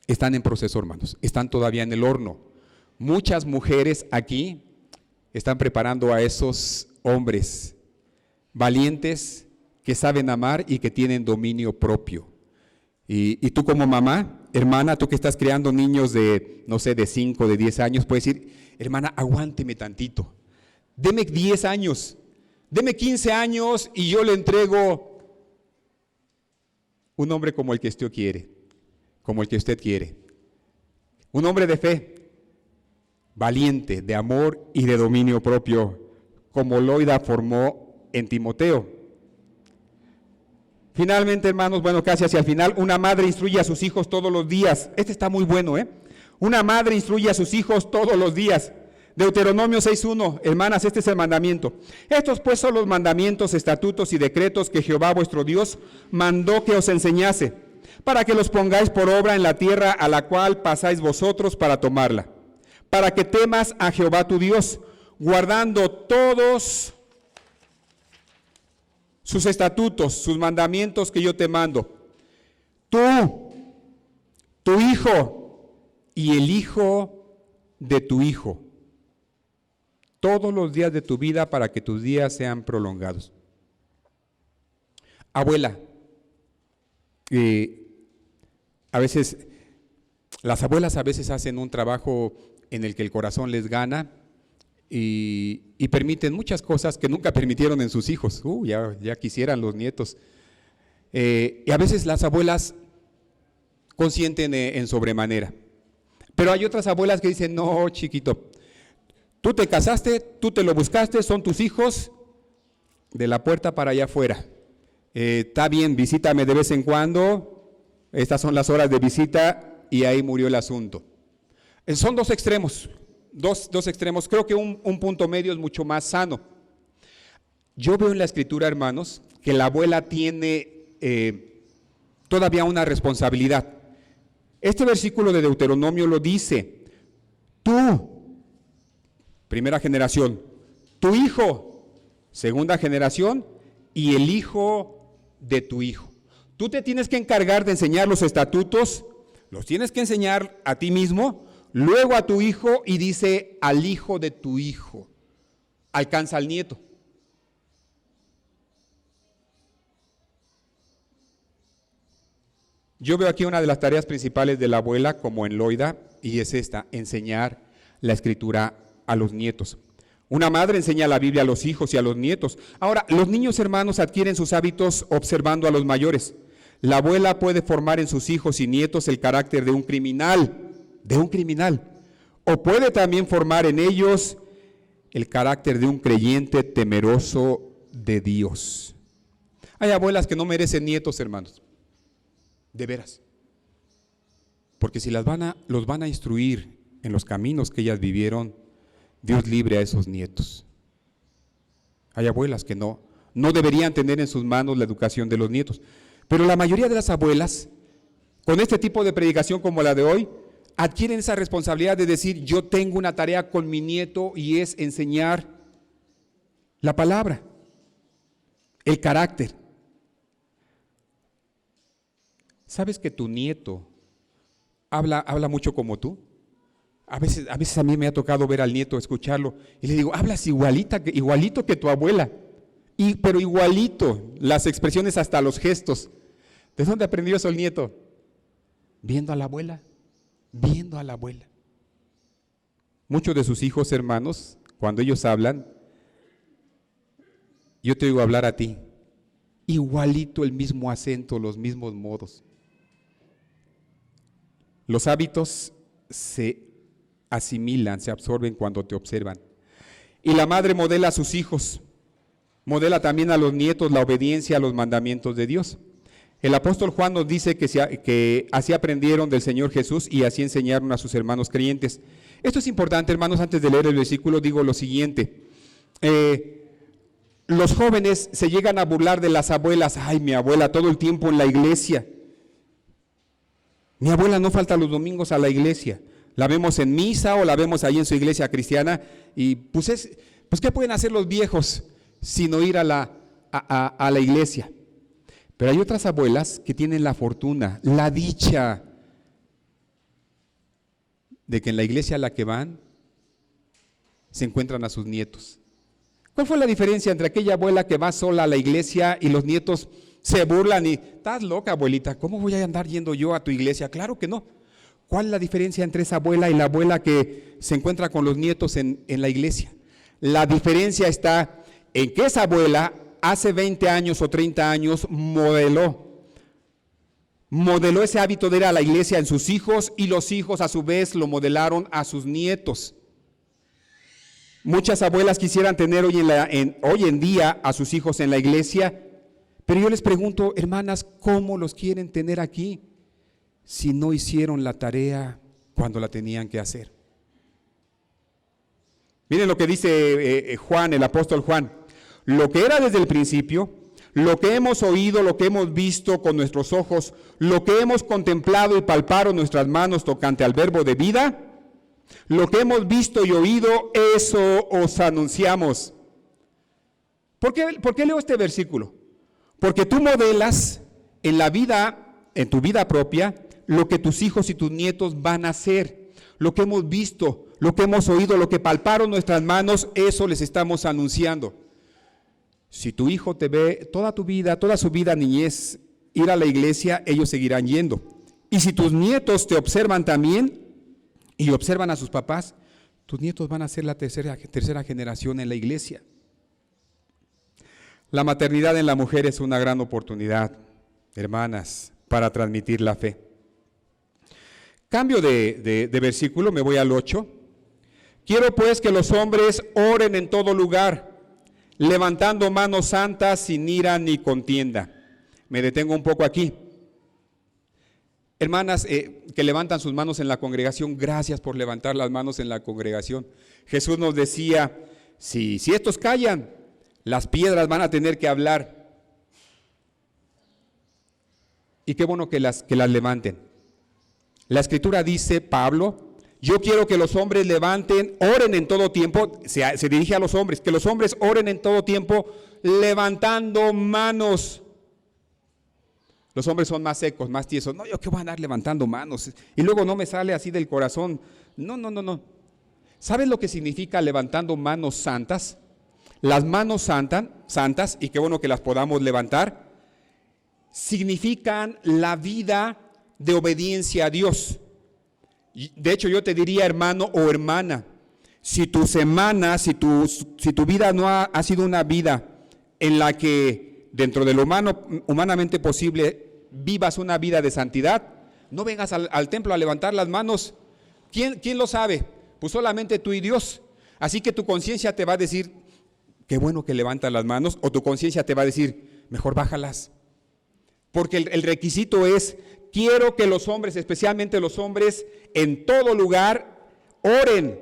Están en proceso, hermanos, están todavía en el horno. Muchas mujeres aquí están preparando a esos hombres valientes que saben amar y que tienen dominio propio. Y tú como mamá, hermana, tú que estás criando niños de, no sé, de 5, de 10 años, puedes decir, hermana, aguánteme tantito, deme 10 años, deme 15 años y yo le entrego un hombre como el que usted quiere, como el que usted quiere. Un hombre de fe, valiente, de amor y de dominio propio, como Loida formó en Timoteo. Finalmente, hermanos, bueno, casi hacia el final, una madre instruye a sus hijos todos los días. Este está muy bueno, Una madre instruye a sus hijos todos los días. Deuteronomio 6:1, hermanas, este es el mandamiento. Estos pues son los mandamientos, estatutos y decretos que Jehová vuestro Dios mandó que os enseñase, para que los pongáis por obra en la tierra a la cual pasáis vosotros para tomarla, para que temas a Jehová tu Dios, guardando todos sus estatutos, sus mandamientos que yo te mando. Tú, tu hijo y el hijo de tu hijo, todos los días de tu vida, para que tus días sean prolongados. Abuela, a veces, las abuelas a veces hacen un trabajo en el que el corazón les gana y permiten muchas cosas que nunca permitieron en sus hijos. Ya quisieran los nietos. Y a veces las abuelas consienten en sobremanera. Pero hay otras abuelas que dicen, no, chiquito, tú te casaste, tú te lo buscaste, son tus hijos, de la puerta para allá afuera. Está bien, visítame de vez en cuando, estas son las horas de visita y ahí murió el asunto. Son dos extremos, dos extremos. Creo que un punto medio es mucho más sano. Yo veo en la Escritura, hermanos, que la abuela tiene todavía una responsabilidad. Este versículo de Deuteronomio lo dice: tú, primera generación, tu hijo, segunda generación, y el hijo de tu hijo. Tú te tienes que encargar de enseñar los estatutos, los tienes que enseñar a ti mismo, luego a tu hijo, y dice al hijo de tu hijo. Alcanza al nieto. Yo veo aquí una de las tareas principales de la abuela, como en Loida, y es esta: enseñar la Escritura a los nietos. Una madre enseña la Biblia a los hijos y a los nietos. Ahora, los niños, hermanos, adquieren sus hábitos observando a los mayores. La abuela puede formar en sus hijos y nietos el carácter de un criminal, o puede también formar en ellos el carácter de un creyente temeroso de Dios. Hay abuelas que no merecen nietos, hermanos. De veras. Porque si los van a instruir en los caminos que ellas vivieron, Dios libre a esos nietos. Hay abuelas que no deberían tener en sus manos la educación de los nietos. Pero la mayoría de las abuelas, con este tipo de predicación como la de hoy, adquieren esa responsabilidad de decir, yo tengo una tarea con mi nieto y es enseñar la palabra, el carácter. ¿Sabes que tu nieto habla mucho como tú? A veces a mí me ha tocado ver al nieto, escucharlo, y le digo, hablas igualito que tu abuela, pero igualito, las expresiones hasta los gestos. ¿De dónde aprendió eso el nieto? Viendo a la abuela. Muchos de sus hijos, hermanos, cuando ellos hablan, yo te oigo hablar a ti, igualito, el mismo acento, los mismos modos. Los hábitos se asimilan, se absorben cuando te observan. Y la madre modela a sus hijos, modela también a los nietos la obediencia a los mandamientos de Dios. El apóstol Juan nos dice que así aprendieron del Señor Jesús y así enseñaron a sus hermanos creyentes. Esto es importante, hermanos. Antes de leer el versículo digo lo siguiente. Los jóvenes se llegan a burlar de las abuelas. Ay, mi abuela todo el tiempo en la iglesia. Mi abuela no falta los domingos a la iglesia. La vemos en misa o la vemos ahí en su iglesia cristiana. Y pues ¿qué pueden hacer los viejos sino ir a la iglesia? Pero hay otras abuelas que tienen la fortuna, la dicha de que en la iglesia a la que van se encuentran a sus nietos. ¿Cuál fue la diferencia entre aquella abuela que va sola a la iglesia y los nietos se burlan y, estás loca, abuelita, ¿cómo voy a andar yendo yo a tu iglesia? Claro que no. ¿Cuál es la diferencia entre esa abuela y la abuela que se encuentra con los nietos en la iglesia? La diferencia está en que esa abuela hace 20 años o 30 años modeló ese hábito de ir a la iglesia en sus hijos y los hijos a su vez lo modelaron a sus nietos. Muchas abuelas quisieran tener hoy en día a sus hijos en la iglesia, pero yo les pregunto, hermanas, ¿cómo los quieren tener aquí si no hicieron la tarea cuando la tenían que hacer? Miren lo que dice Juan, el apóstol Juan. Lo que era desde el principio, lo que hemos oído, lo que hemos visto con nuestros ojos, lo que hemos contemplado y palpado nuestras manos tocante al verbo de vida, lo que hemos visto y oído, eso os anunciamos. ¿Por qué leo este versículo? Porque tú modelas en tu vida propia, lo que tus hijos y tus nietos van a hacer. Lo que hemos visto, lo que hemos oído, lo que palparon nuestras manos, eso les estamos anunciando. Si tu hijo te ve toda su vida niñez, ir a la iglesia, ellos seguirán yendo. Y si tus nietos te observan también y observan a sus papás, tus nietos van a ser la tercera generación en la iglesia. La maternidad en la mujer es una gran oportunidad, hermanas, para transmitir la fe. Cambio de versículo, me voy al 8. Quiero pues que los hombres oren en todo lugar, levantando manos santas sin ira ni contienda. Me detengo un poco aquí. Hermanas que levantan sus manos en la congregación, gracias por levantar las manos en la congregación. Jesús nos decía, si estos callan, las piedras van a tener que hablar. Y qué bueno que las levanten. La escritura dice, Pablo, yo quiero que los hombres levanten, oren en todo tiempo, se dirige a los hombres, que los hombres oren en todo tiempo, levantando manos. Los hombres son más secos, más tiesos. No, yo qué voy a andar levantando manos. Y luego no me sale así del corazón. No. ¿Sabes lo que significa levantando manos santas? Las manos santas, y qué bueno que las podamos levantar, significan la vida de obediencia a Dios. De hecho, yo te diría, hermano o hermana, si tu semana, si tu vida no ha sido una vida en la que dentro de lo humanamente posible vivas una vida de santidad, no vengas al templo a levantar las manos. ¿Quién lo sabe? Pues solamente tú y Dios. Así que tu conciencia te va a decir, qué bueno que levantas las manos, o tu conciencia te va a decir, mejor bájalas. Porque el requisito es quiero que los hombres, especialmente los hombres, en todo lugar, oren.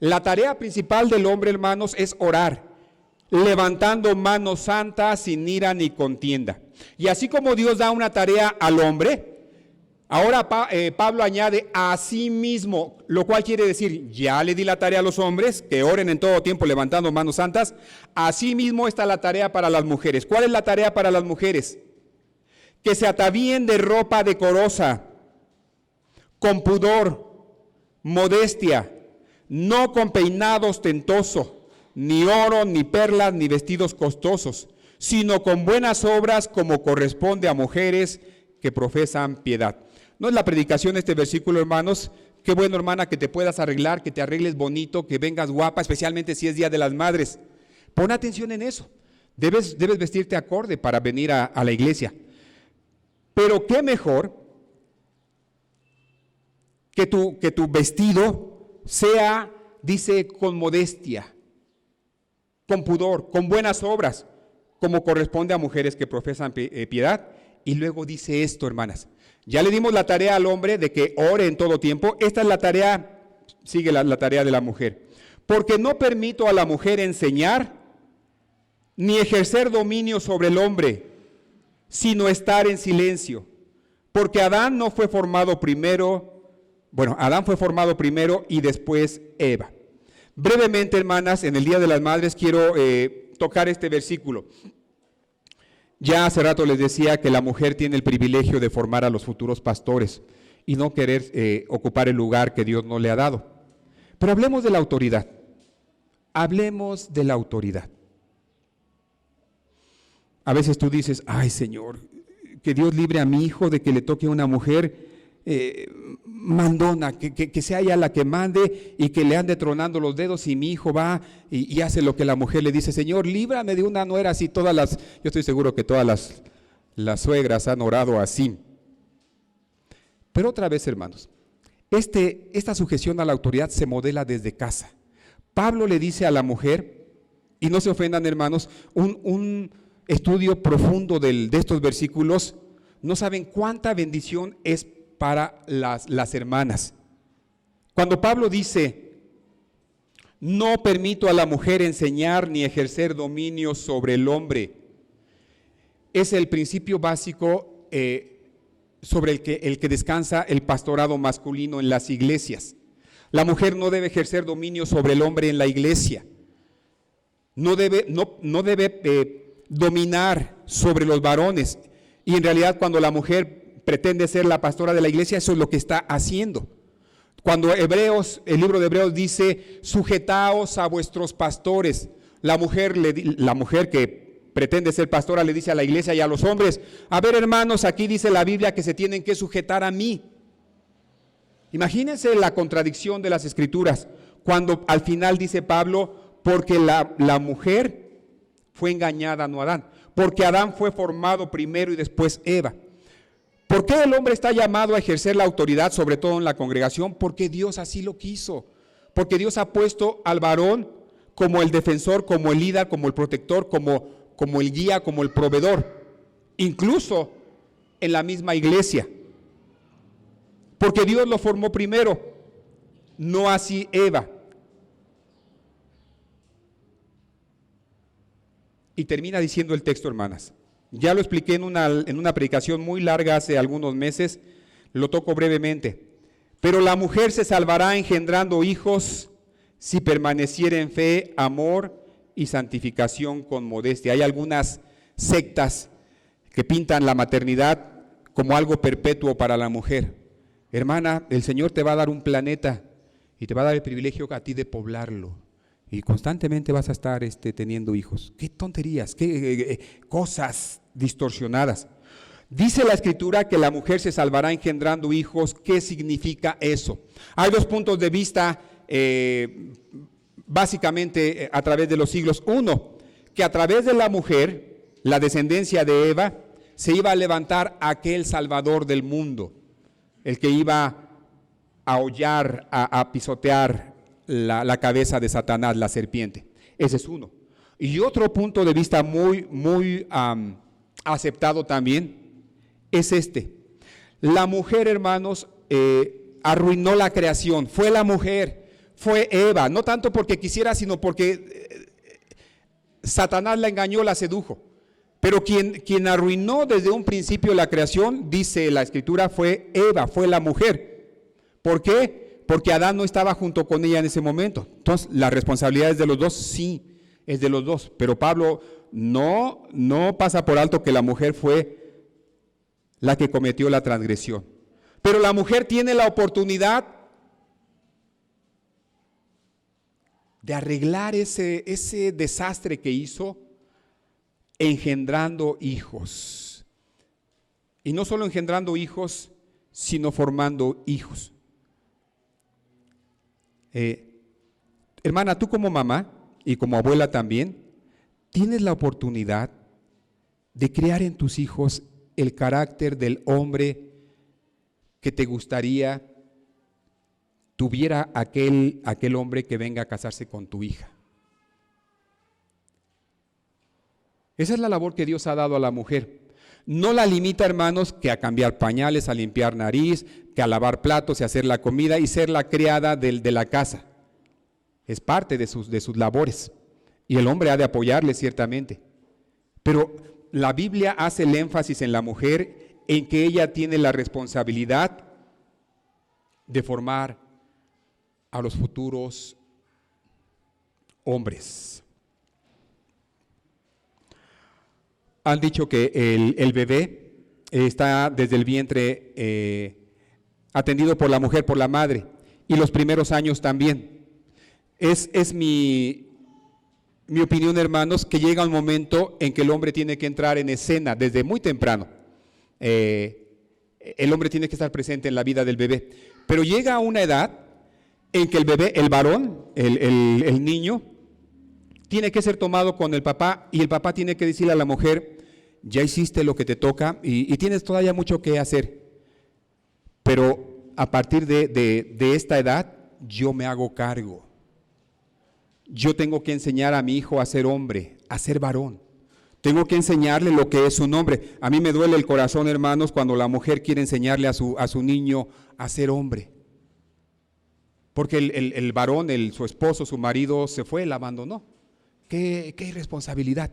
La tarea principal del hombre, hermanos, es orar, levantando manos santas sin ira ni contienda. Y así como Dios da una tarea al hombre, ahora Pablo añade a sí mismo, lo cual quiere decir, ya le di la tarea a los hombres, que oren en todo tiempo levantando manos santas, así mismo está la tarea para las mujeres. ¿Cuál es la tarea para las mujeres? Que se atavíen de ropa decorosa, con pudor, modestia, no con peinado ostentoso, ni oro, ni perlas, ni vestidos costosos, sino con buenas obras como corresponde a mujeres que profesan piedad. No es la predicación este versículo, hermanos. Qué bueno, hermana, que te puedas arreglar, que te arregles bonito, que vengas guapa, especialmente si es Día de las Madres. Pon atención en eso. Debes vestirte acorde para venir a la iglesia. Pero qué mejor que tu vestido sea, dice, con modestia, con pudor, con buenas obras, como corresponde a mujeres que profesan piedad. Y luego dice esto, hermanas. Ya le dimos la tarea al hombre de que ore en todo tiempo. Esta es la tarea, sigue la tarea de la mujer. Porque no permito a la mujer enseñar ni ejercer dominio sobre el hombre, sino estar en silencio. Porque Adán no fue formado primero, Adán fue formado primero y después Eva. Brevemente, hermanas, en el Día de las Madres quiero tocar este versículo. Ya hace rato les decía que la mujer tiene el privilegio de formar a los futuros pastores y no querer ocupar el lugar que Dios no le ha dado. Pero hablemos de la autoridad. Hablemos de la autoridad. A veces tú dices, ay Señor, que Dios libre a mi hijo de que le toque a una mujer mandona, que sea ella la que mande y que le ande tronando los dedos y mi hijo va y hace lo que la mujer le dice. Señor, líbrame de una nuera así. Yo estoy seguro que todas las suegras han orado así. Pero otra vez, hermanos, esta sujeción a la autoridad se modela desde casa. Pablo le dice a la mujer, y no se ofendan, hermanos, un estudio profundo de estos versículos, no saben cuánta bendición es para las hermanas. Cuando Pablo dice, no permito a la mujer enseñar ni ejercer dominio sobre el hombre, es el principio básico sobre el que descansa el pastorado masculino en las iglesias. La mujer no debe ejercer dominio sobre el hombre en la iglesia, no debe dominar sobre los varones, y en realidad cuando la mujer pretende ser la pastora de la iglesia, eso es lo que está haciendo. Cuando el libro de Hebreos dice, sujetaos a vuestros pastores, la mujer que pretende ser pastora le dice a la iglesia y a los hombres, a ver hermanos, aquí dice la Biblia que se tienen que sujetar a mí. Imagínense la contradicción de las escrituras, cuando al final dice Pablo, porque la mujer fue engañada, no Adán, porque Adán fue formado primero y después Eva. ¿Por qué el hombre está llamado a ejercer la autoridad, sobre todo en la congregación? Porque Dios así lo quiso, porque Dios ha puesto al varón como el defensor, como el líder, como el protector, como el guía, como el proveedor, incluso en la misma iglesia. Porque Dios lo formó primero, no así Eva. Y termina diciendo el texto, hermanas. Ya lo expliqué en una predicación muy larga hace algunos meses, lo toco brevemente. Pero la mujer se salvará engendrando hijos si permaneciera en fe, amor y santificación con modestia. Hay algunas sectas que pintan la maternidad como algo perpetuo para la mujer. Hermana, el Señor te va a dar un planeta y te va a dar el privilegio a ti de poblarlo. Y constantemente vas a estar teniendo hijos. Qué tonterías, qué cosas distorsionadas. Dice la Escritura que la mujer se salvará engendrando hijos. ¿Qué significa eso? Hay dos puntos de vista básicamente a través de los siglos. Uno, que a través de la mujer, la descendencia de Eva, se iba a levantar aquel Salvador del mundo, el que iba a hollar, a pisotear la cabeza de Satanás, la serpiente. Ese es uno. Y otro punto de vista muy aceptado también es La mujer, hermanos, arruinó la creación. Fue la mujer, fue Eva, no tanto porque quisiera, sino porque Satanás la engañó, la sedujo. Pero quien arruinó desde un principio la creación, dice la Escritura, fue Eva, fue la mujer. ¿Por qué? Porque Adán no estaba junto con ella en ese momento. Entonces, ¿la responsabilidad es de los dos? Sí, es de los dos. Pero Pablo no pasa por alto que la mujer fue la que cometió la transgresión. Pero la mujer tiene la oportunidad de arreglar ese desastre que hizo engendrando hijos. Y no solo engendrando hijos, sino formando hijos. Hermana, tú como mamá y como abuela también, tienes la oportunidad de crear en tus hijos el carácter del hombre que te gustaría tuviera aquel hombre que venga a casarse con tu hija. Esa es la labor que Dios ha dado a la mujer. No la limita, hermanos, que a cambiar pañales, a limpiar nariz, que a lavar platos y hacer la comida y ser la criada de la casa. Es parte de sus labores. Y el hombre ha de apoyarle ciertamente. Pero la Biblia hace el énfasis en la mujer, en que ella tiene la responsabilidad de formar a los futuros hombres. Han dicho que el bebé está desde el vientre atendido por la mujer, por la madre, y los primeros años también. Es mi opinión, hermanos, que llega un momento en que el hombre tiene que entrar en escena desde muy temprano. El hombre tiene que estar presente en la vida del bebé, pero llega a una edad en que el bebé, el varón, el niño, tiene que ser tomado con el papá, y el papá tiene que decirle a la mujer: ya hiciste lo que te toca y tienes todavía mucho que hacer, pero a partir de esta edad yo me hago cargo. Yo tengo que enseñar a mi hijo a ser hombre, a ser varón. Tengo que enseñarle lo que es un hombre. A mí me duele el corazón, hermanos, cuando la mujer quiere enseñarle a su niño a ser hombre. Porque el varón, su esposo, su marido se fue, la abandonó. ¡Qué irresponsabilidad!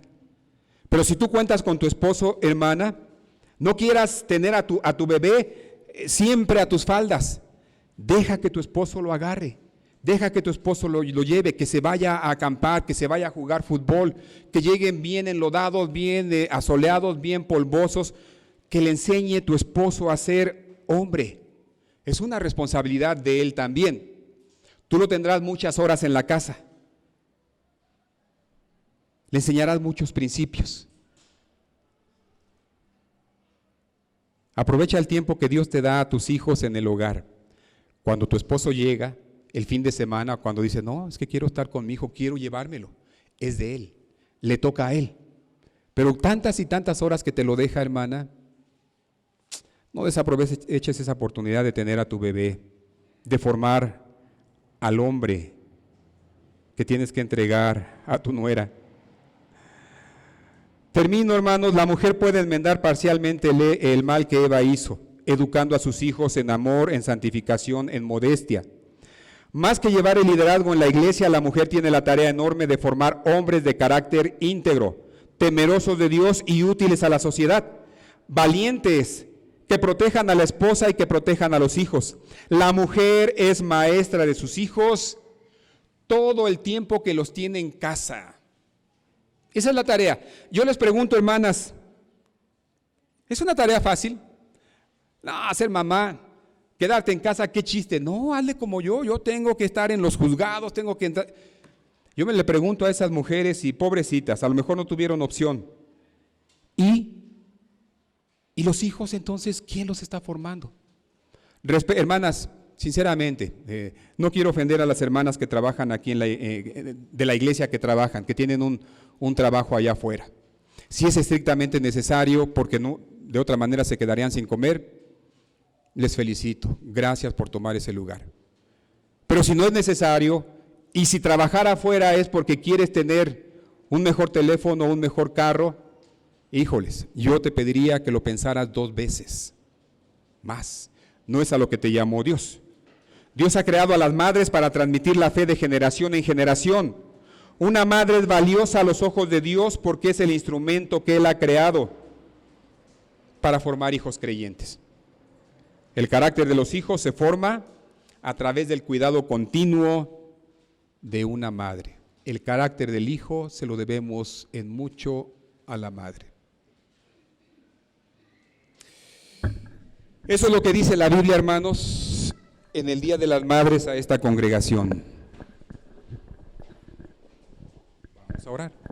Pero si tú cuentas con tu esposo, hermana, no quieras tener a tu bebé siempre a tus faldas. Deja que tu esposo lo agarre. Deja que tu esposo lo lleve, que se vaya a acampar, que se vaya a jugar fútbol, que lleguen bien enlodados, bien asoleados, bien polvosos, que le enseñe tu esposo a ser hombre. Es una responsabilidad de él también. Tú lo tendrás muchas horas en la casa. Le enseñarás muchos principios. Aprovecha el tiempo que Dios te da a tus hijos en el hogar. Cuando tu esposo llega el fin de semana, cuando dice: no, es que quiero estar con mi hijo, quiero llevármelo, es de él, le toca a él. Pero tantas y tantas horas que te lo deja, hermana, no desaproveches esa oportunidad de tener a tu bebé, de formar al hombre que tienes que entregar a tu nuera. Termino, hermanos. La mujer puede enmendar parcialmente el mal que Eva hizo, educando a sus hijos en amor, en santificación, en modestia. Más que llevar el liderazgo en la iglesia, la mujer tiene la tarea enorme de formar hombres de carácter íntegro, temerosos de Dios y útiles a la sociedad, valientes, que protejan a la esposa y que protejan a los hijos. La mujer es maestra de sus hijos todo el tiempo que los tiene en casa. Esa es la tarea. Yo les pregunto, hermanas, ¿es una tarea fácil? No, ser mamá, quedarte en casa, qué chiste. No, hazle como yo tengo que estar en los juzgados, tengo que entrar. Yo me le pregunto a esas mujeres, y pobrecitas, a lo mejor no tuvieron opción. ¿Y los hijos entonces quién los está formando? Hermanas, sinceramente, no quiero ofender a las hermanas que trabajan aquí de la iglesia, que trabajan, que tienen un trabajo allá afuera. Si es estrictamente necesario, porque no, de otra manera se quedarían sin comer, les felicito, gracias por tomar ese lugar. Pero si no es necesario, y si trabajar afuera es porque quieres tener un mejor teléfono, un mejor carro, híjoles, yo te pediría que lo pensaras 2 veces. más. No es a lo que te llamó Dios. Dios ha creado a las madres para transmitir la fe de generación en generación. Una madre es valiosa a los ojos de Dios porque es el instrumento que Él ha creado para formar hijos creyentes. El carácter de los hijos se forma a través del cuidado continuo de una madre. El carácter del hijo se lo debemos en mucho a la madre. Eso es lo que dice la Biblia, hermanos, en el Día de las Madres a esta congregación. Vamos a orar.